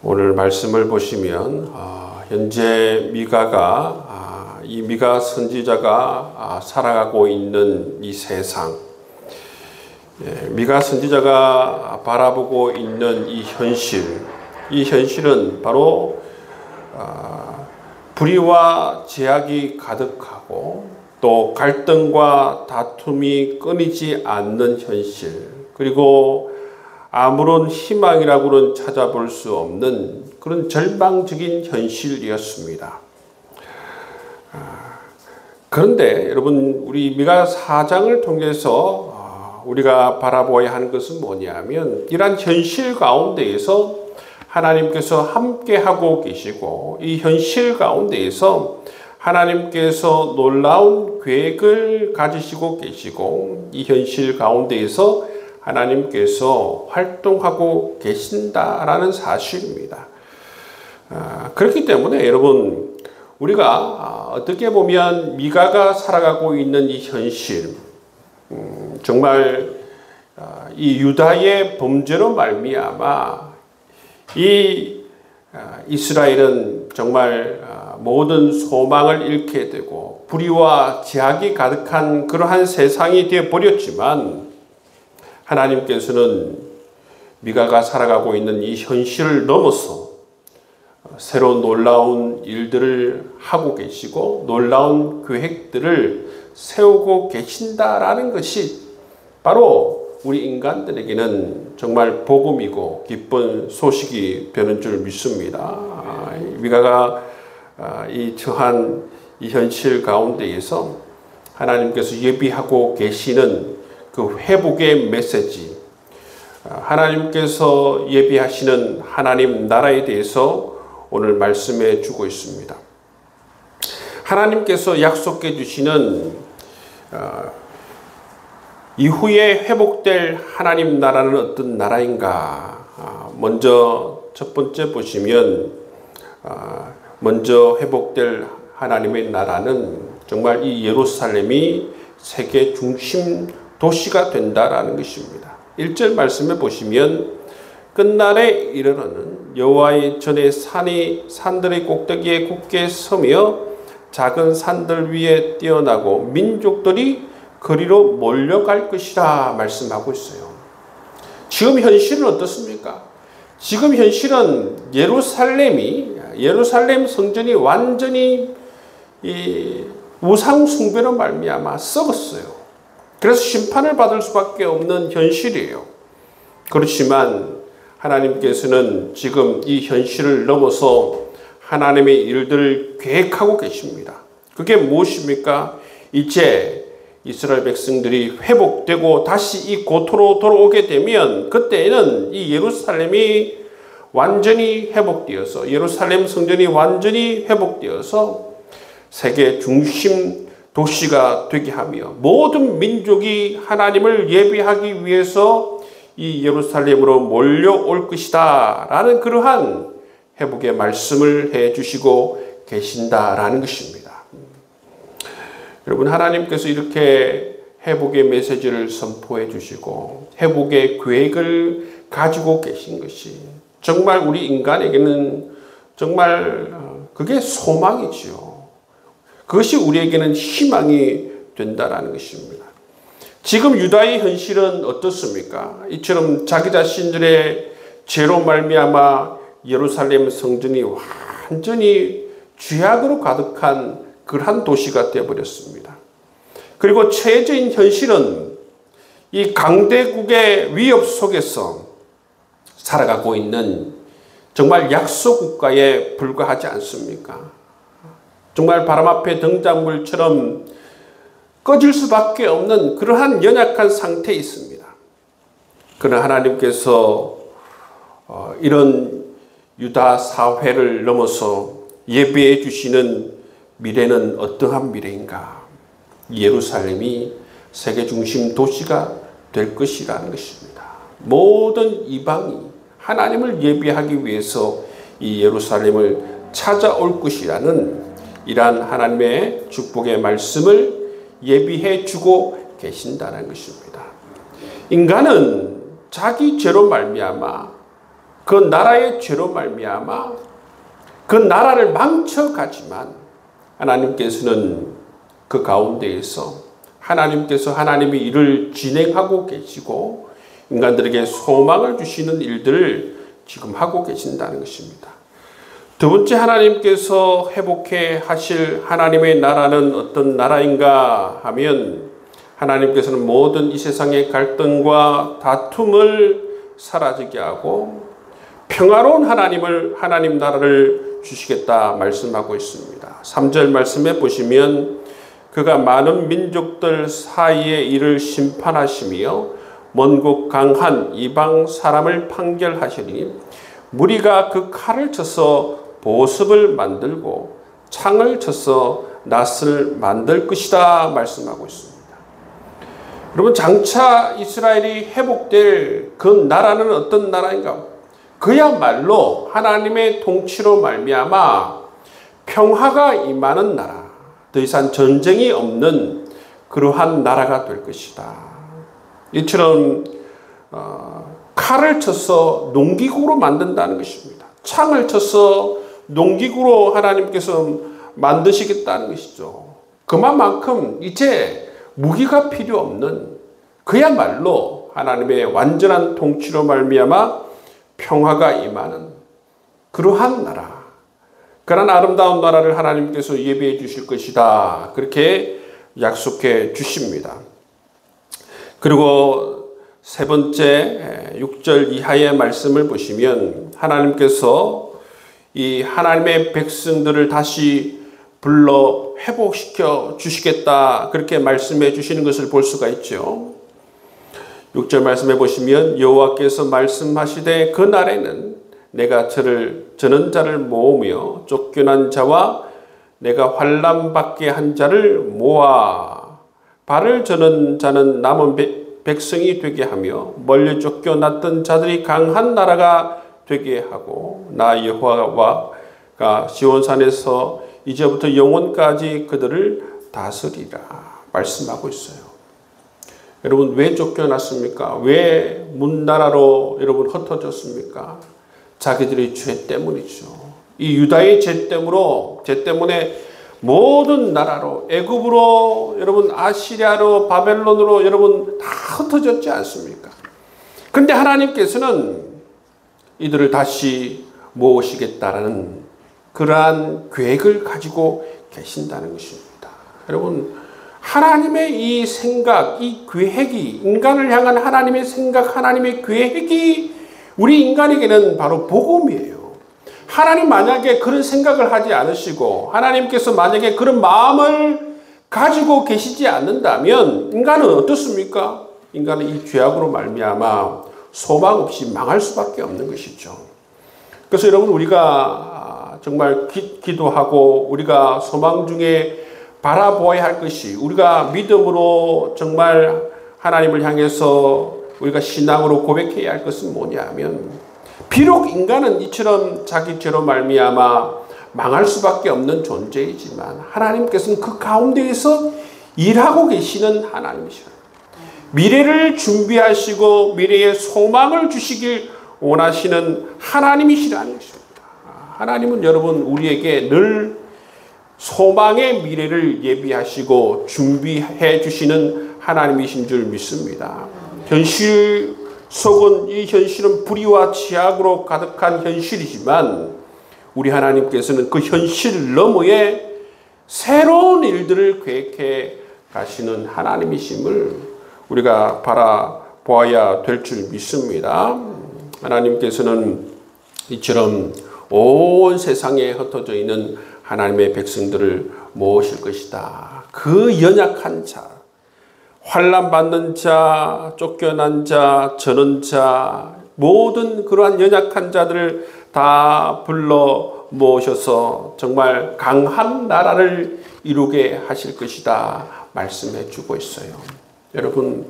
오늘 말씀을 보시면 현재 미가가 이 미가 선지자가 살아가고 있는 이 세상, 미가 선지자가 바라보고 있는 이 현실은 바로 불의와 제약이 가득하고 또 갈등과 다툼이 끊이지 않는 현실, 그리고 아무런 희망이라고는 찾아볼 수 없는 그런 절망적인 현실이었습니다. 그런데 여러분, 우리 미가 4장을 통해서 우리가 바라보아야 하는 것은 뭐냐면, 이러한 현실 가운데에서 하나님께서 함께하고 계시고, 이 현실 가운데에서 하나님께서 놀라운 계획을 가지시고 계시고, 이 현실 가운데에서 하나님께서 활동하고 계신다라는 사실입니다. 그렇기 때문에 여러분, 우리가 어떻게 보면 미가가 살아가고 있는 이 현실, 정말 이 유다의 범죄로 말미암아 이 이스라엘은 정말 모든 소망을 잃게 되고 불의와 제약이 가득한 그러한 세상이 되어 버렸지만, 하나님께서는 미가가 살아가고 있는 이 현실을 넘어서 새로운 놀라운 일들을 하고 계시고 놀라운 계획들을 세우고 계신다라는 것이 바로 우리 인간들에게는 정말 복음이고 기쁜 소식이 되는 줄 믿습니다. 미가가 이 처한 이 현실 가운데에서 하나님께서 예비하고 계시는 그 회복의 메시지, 하나님께서 예비하시는 하나님 나라에 대해서 오늘 말씀해 주고 있습니다. 하나님께서 약속해 주시는 이후에 회복될 하나님 나라는 어떤 나라인가? 먼저 첫 번째 보시면, 먼저 회복될 하나님의 나라는 정말 이 예루살렘이 세계 중심 도시가 된다라는 것입니다. 1절 말씀에 보시면, 끝날에 이르러는 여호와의 전에 산들의 꼭대기에 굳게 서며 작은 산들 위에 뛰어나고 민족들이 거리로 몰려갈 것이라 말씀하고 있어요. 지금 현실은 어떻습니까? 지금 현실은 예루살렘 성전이 완전히 이 우상 숭배로 말미암아 썩었어요. 그래서 심판을 받을 수밖에 없는 현실이에요. 그렇지만 하나님께서는 지금 이 현실을 넘어서 하나님의 일들을 계획하고 계십니다. 그게 무엇입니까? 이제 이스라엘 백성들이 회복되고 다시 이 고토로 돌아오게 되면, 그때에는 이 예루살렘이 완전히 회복되어서, 예루살렘 성전이 완전히 회복되어서 세계 중심 도시가 되게 하며 모든 민족이 하나님을 예배하기 위해서 이 예루살렘으로 몰려올 것이다 라는 그러한 회복의 말씀을 해 주시고 계신다라는 것입니다. 여러분, 하나님께서 이렇게 회복의 메시지를 선포해 주시고 회복의 계획을 가지고 계신 것이 정말 우리 인간에게는 정말 그게 소망이지요. 그것이 우리에게는 희망이 된다라는 것입니다. 지금 유다의 현실은 어떻습니까? 이처럼 자기 자신들의 죄로 말미암아 예루살렘 성전이 완전히 죄악으로 가득한 그러한 도시가 되어버렸습니다. 그리고 최저인 현실은 이 강대국의 위협 속에서 살아가고 있는 정말 약소 국가에 불과하지 않습니까? 정말 바람 앞에 등잔물처럼 꺼질 수밖에 없는 그러한 연약한 상태에 있습니다. 그러나 하나님께서 이런 유다 사회를 넘어서 예배해 주시는 미래는 어떠한 미래인가? 예루살렘이 세계 중심 도시가 될 것이라는 것입니다. 모든 이방이 하나님을 예배하기 위해서 이 예루살렘을 찾아올 것이라는 이러한 하나님의 축복의 말씀을 예비해 주고 계신다는 것입니다. 인간은 자기 죄로 말미암아 그 나라의 죄로 말미암아 그 나라를 망쳐가지만 하나님께서는 그 가운데에서 하나님께서 하나님의 일을 진행하고 계시고 인간들에게 소망을 주시는 일들을 지금 하고 계신다는 것입니다. 두 번째, 하나님께서 회복해 하실 하나님의 나라는 어떤 나라인가 하면 하나님께서는 모든 이 세상의 갈등과 다툼을 사라지게 하고 평화로운 하나님 나라를 주시겠다 말씀하고 있습니다. 3절 말씀에 보시면 그가 많은 민족들 사이에 이를 심판하시며 먼 곳 강한 이방 사람을 판결하시니 무리가 그 칼을 쳐서 보습을 만들고 창을 쳐서 낫을 만들 것이다 말씀하고 있습니다. 여러분, 장차 이스라엘이 회복될 그 나라는 어떤 나라인가? 그야말로 하나님의 통치로 말미암아 평화가 임하는 나라, 더 이상 전쟁이 없는 그러한 나라가 될 것이다. 이처럼 칼을 쳐서 농기구로 만든다는 것입니다. 창을 쳐서 농기구로 하나님께서 만드시겠다는 것이죠. 그만큼 이제 무기가 필요 없는 그야말로 하나님의 완전한 통치로 말미암아 평화가 임하는 그러한 나라, 그런 아름다운 나라를 하나님께서 예비해 주실 것이다, 그렇게 약속해 주십니다. 그리고 세 번째 6절 이하의 말씀을 보시면 하나님께서 이 하나님의 백성들을 다시 불러 회복시켜 주시겠다, 그렇게 말씀해 주시는 것을 볼 수가 있죠. 6절 말씀해 보시면 여호와께서 말씀하시되 그날에는 내가 저는 자를 모으며 쫓겨난 자와 내가 환난 받게 한 자를 모아 발을 저는 자는 남은 백성이 되게 하며 멀리 쫓겨났던 자들이 강한 나라가 되게 하고 나 여호와가 시온산에서 이제부터 영원까지 그들을 다스리라 말씀하고 있어요. 여러분, 왜 쫓겨났습니까? 왜 문나라로 여러분 흩어졌습니까? 자기들의 죄 때문이죠. 이 유다의 죄 때문에 모든 나라로, 애굽으로, 여러분 아시리아로, 바벨론으로 여러분 다 흩어졌지 않습니까? 그런데 하나님께서는 이들을 다시 모으시겠다라는 그러한 계획을 가지고 계신다는 것입니다. 여러분, 하나님의 이 생각, 이 계획이, 인간을 향한 하나님의 생각, 하나님의 계획이 우리 인간에게는 바로 복음이에요. 하나님 만약에 그런 생각을 하지 않으시고 하나님께서 만약에 그런 마음을 가지고 계시지 않는다면 인간은 어떻습니까? 인간은 이 죄악으로 말미암아 소망 없이 망할 수밖에 없는 것이죠. 그래서 여러분, 우리가 정말 기도하고 우리가 소망 중에 바라보아야 할 것이, 우리가 믿음으로 정말 하나님을 향해서 우리가 신앙으로 고백해야 할 것은 뭐냐면, 비록 인간은 이처럼 자기 죄로 말미암아 망할 수밖에 없는 존재이지만 하나님께서는 그 가운데에서 일하고 계시는 하나님이시라. 미래를 준비하시고 미래의 소망을 주시길 원하시는 하나님이시라는 것입니다. 하나님은 여러분 우리에게 늘 소망의 미래를 예비하시고 준비해 주시는 하나님이신 줄 믿습니다. 현실 속은, 이 현실은 불의와 죄악으로 가득한 현실이지만 우리 하나님께서는 그 현실 너머에 새로운 일들을 계획해 가시는 하나님이심을 우리가 바라보아야 될 줄 믿습니다. 하나님께서는 이처럼 온 세상에 흩어져 있는 하나님의 백성들을 모으실 것이다. 그 연약한 자, 환난 받는 자, 쫓겨난 자, 저는 자, 모든 그러한 연약한 자들을 다 불러 모으셔서 정말 강한 나라를 이루게 하실 것이다 말씀해 주고 있어요. 여러분,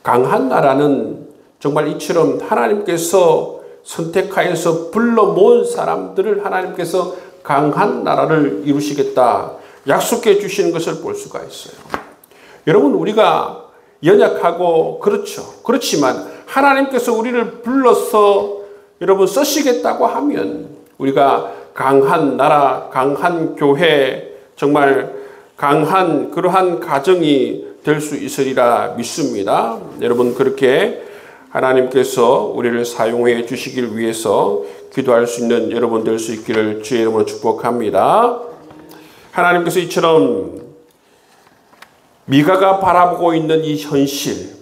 강한 나라는 정말 이처럼 하나님께서 선택하여서 불러 모은 사람들을 하나님께서 강한 나라를 이루시겠다 약속해 주시는 것을 볼 수가 있어요. 여러분, 우리가 연약하고 그렇죠. 그렇지만 하나님께서 우리를 불러서 여러분 쓰시겠다고 하면 우리가 강한 나라, 강한 교회, 정말 강한 그러한 가정이 될 수 있으리라 믿습니다. 여러분 그렇게 하나님께서 우리를 사용해 주시길 위해서 기도할 수 있는 여러분 될 수 있기를 주의 이름으로 축복합니다. 하나님께서 이처럼 미가가 바라보고 있는 이 현실,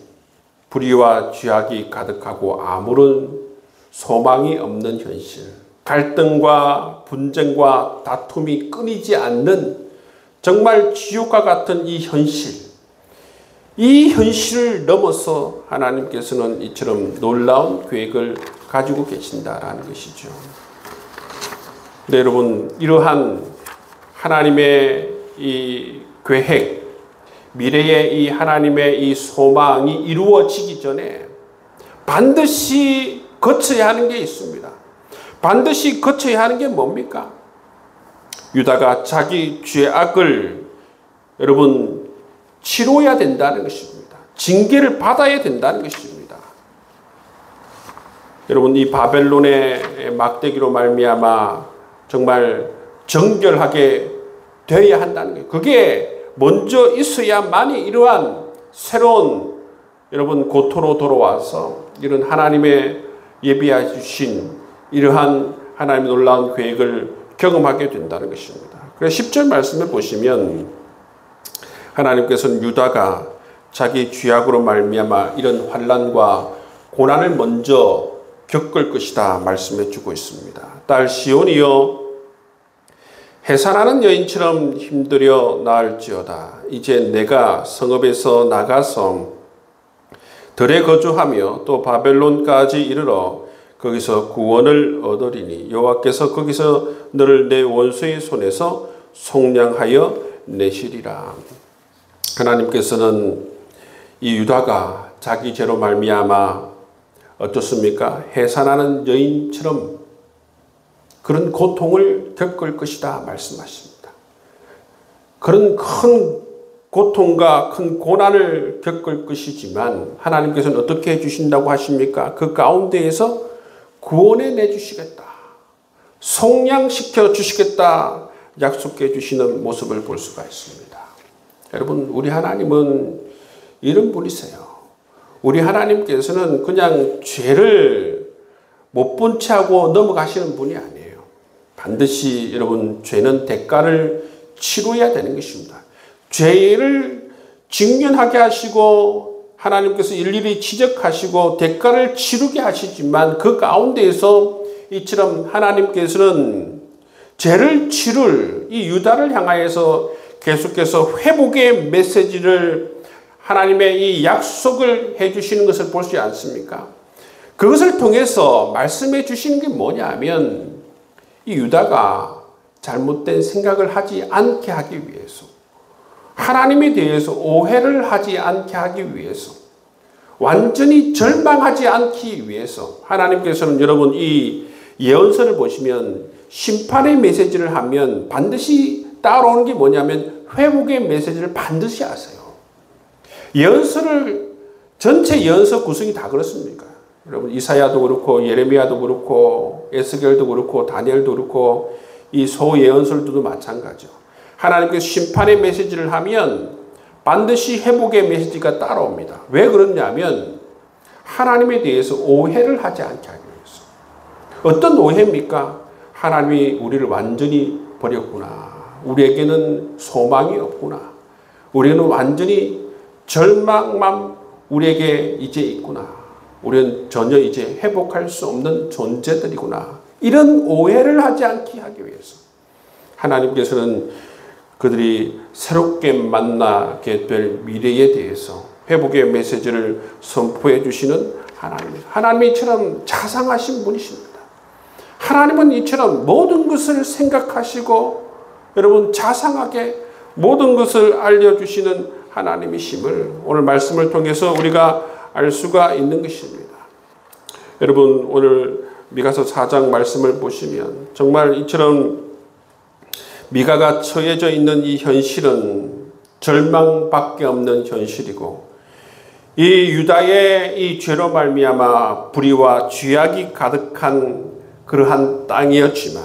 불의와 죄악이 가득하고 아무런 소망이 없는 현실, 갈등과 분쟁과 다툼이 끊이지 않는 정말 지옥과 같은 이 현실, 이 현실을 넘어서 하나님께서는 이처럼 놀라운 계획을 가지고 계신다라는 것이죠. 네, 여러분 이러한 하나님의 이 계획, 미래의 이 하나님의 이 소망이 이루어지기 전에 반드시 거쳐야 하는 게 있습니다. 반드시 거쳐야 하는 게 뭡니까? 유다가 자기 죄악을 여러분 치러야 된다는 것입니다. 징계를 받아야 된다는 것입니다. 여러분 이 바벨론의 막대기로 말미암아 정말 정결하게 되어야 한다는 거예요. 그게 먼저 있어야만이 이러한 새로운 여러분 고토로 돌아와서 이런 하나님의 예비해 주신 이러한 하나님의 놀라운 계획을 경험하게 된다는 것입니다. 그래서 10절 말씀을 보시면 하나님께서는 유다가 자기 죄악으로 말미암아 이런 환난과 고난을 먼저 겪을 것이다 말씀해 주고 있습니다. 딸 시온이여 해산하는 여인처럼 힘들여 나을지어다. 이제 내가 성읍에서 나가서 들에 거주하며 또 바벨론까지 이르러 거기서 구원을 얻으리니 여호와께서 거기서 너를 내 원수의 손에서 속량하여 내시리라. 하나님께서는 이 유다가 자기 죄로 말미암아 어떻습니까? 해산하는 여인처럼 그런 고통을 겪을 것이다 말씀하십니다. 그런 큰 고통과 큰 고난을 겪을 것이지만 하나님께서는 어떻게 해주신다고 하십니까? 그 가운데에서 구원해 내주시겠다. 속량시켜 주시겠다. 약속해 주시는 모습을 볼 수가 있습니다. 여러분 우리 하나님은 이런 분이세요. 우리 하나님께서는 그냥 죄를 못 본 채 하고 넘어가시는 분이 아니에요. 반드시 여러분 죄는 대가를 치러야 되는 것입니다. 죄를 직면하게 하시고 하나님께서 일일이 지적하시고 대가를 치르게 하시지만 그 가운데에서 이처럼 하나님께서는 죄를 치를 이 유다를 향하여서 계속해서 회복의 메시지를 하나님의 이 약속을 해주시는 것을 볼 수 않습니까? 그것을 통해서 말씀해 주시는 게 뭐냐 하면 이 유다가 잘못된 생각을 하지 않게 하기 위해서 하나님에 대해서 오해를 하지 않게 하기 위해서 완전히 절망하지 않기 위해서 하나님께서는 여러분 이 예언서를 보시면 심판의 메시지를 하면 반드시 따라오는 게 뭐냐면 회복의 메시지를 반드시 하세요. 예언서를 전체 예언서 구성이 다 그렇습니까? 여러분 이사야도 그렇고 예레미야도 그렇고 에스겔도 그렇고 다니엘도 그렇고 이 소예언서들도 마찬가지죠. 하나님께서 심판의 메시지를 하면 반드시 회복의 메시지가 따라옵니다. 왜 그러냐면 하나님에 대해서 오해를 하지 않게 하기 위해서. 어떤 오해입니까? 하나님이 우리를 완전히 버렸구나. 우리에게는 소망이 없구나. 우리는 완전히 절망만 우리에게 이제 있구나. 우리는 전혀 이제 회복할 수 없는 존재들이구나. 이런 오해를 하지 않게 하기 위해서 하나님께서는 그들이 새롭게 만나게 될 미래에 대해서 회복의 메시지를 선포해 주시는 하나님이 이처럼 자상하신 분이십니다. 하나님은 이처럼 모든 것을 생각하시고 여러분 자상하게 모든 것을 알려주시는 하나님이심을 오늘 말씀을 통해서 우리가 알 수가 있는 것입니다. 여러분 오늘 미가서 4장 말씀을 보시면 정말 이처럼 미가가 처해져 있는 이 현실은 절망밖에 없는 현실이고 이 유다의 이 죄로 말미암아 불의와 죄악이 가득한 그러한 땅이었지만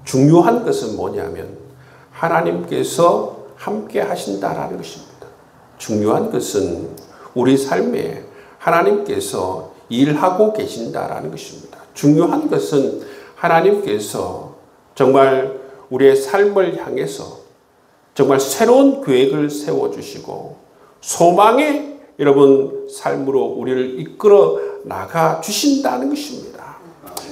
중요한 것은 뭐냐면 하나님께서 함께 하신다라는 것입니다. 중요한 것은 우리 삶에 하나님께서 일하고 계신다라는 것입니다. 중요한 것은 하나님께서 정말 우리의 삶을 향해서 정말 새로운 계획을 세워주시고 소망의 여러분 삶으로 우리를 이끌어 나가 주신다는 것입니다.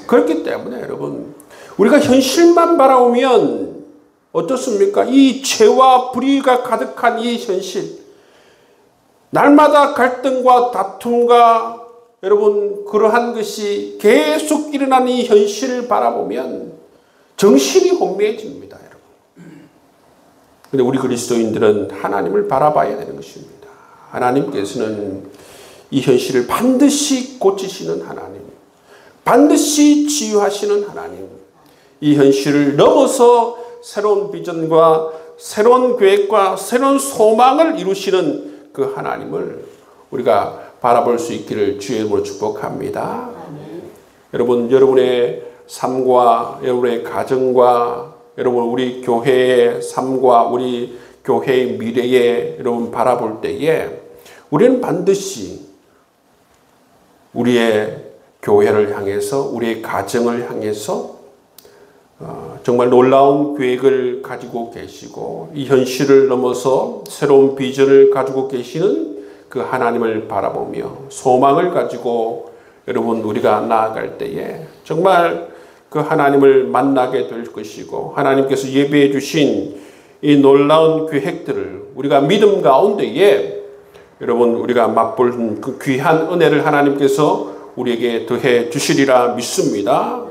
그렇기 때문에 여러분 우리가 현실만 바라보면 어떻습니까? 이 죄와 불의가 가득한 이 현실, 날마다 갈등과 다툼과 여러분 그러한 것이 계속 일어나는 이 현실을 바라보면 정신이 혼미해집니다. 여러분. 그런데 우리 그리스도인들은 하나님을 바라봐야 되는 것입니다. 하나님께서는 이 현실을 반드시 고치시는 하나님, 반드시 치유하시는 하나님, 이 현실을 넘어서 새로운 비전과 새로운 계획과 새로운 소망을 이루시는 그 하나님을 우리가 바라볼 수 있기를 주의 이름으로 축복합니다. 여러분, 여러분의 삶과 여러분의 가정과 여러분 우리 교회의 삶과 우리 교회의 미래에 여러분 바라볼 때에 우리는 반드시 우리의 교회를 향해서 우리의 가정을 향해서 정말 놀라운 계획을 가지고 계시고 이 현실을 넘어서 새로운 비전을 가지고 계시는 그 하나님을 바라보며 소망을 가지고 여러분 우리가 나아갈 때에 정말 그 하나님을 만나게 될 것이고 하나님께서 예배해 주신 이 놀라운 계획들을 우리가 믿음 가운데에 여러분 우리가 맛볼 그 귀한 은혜를 하나님께서 우리에게 더해 주시리라 믿습니다.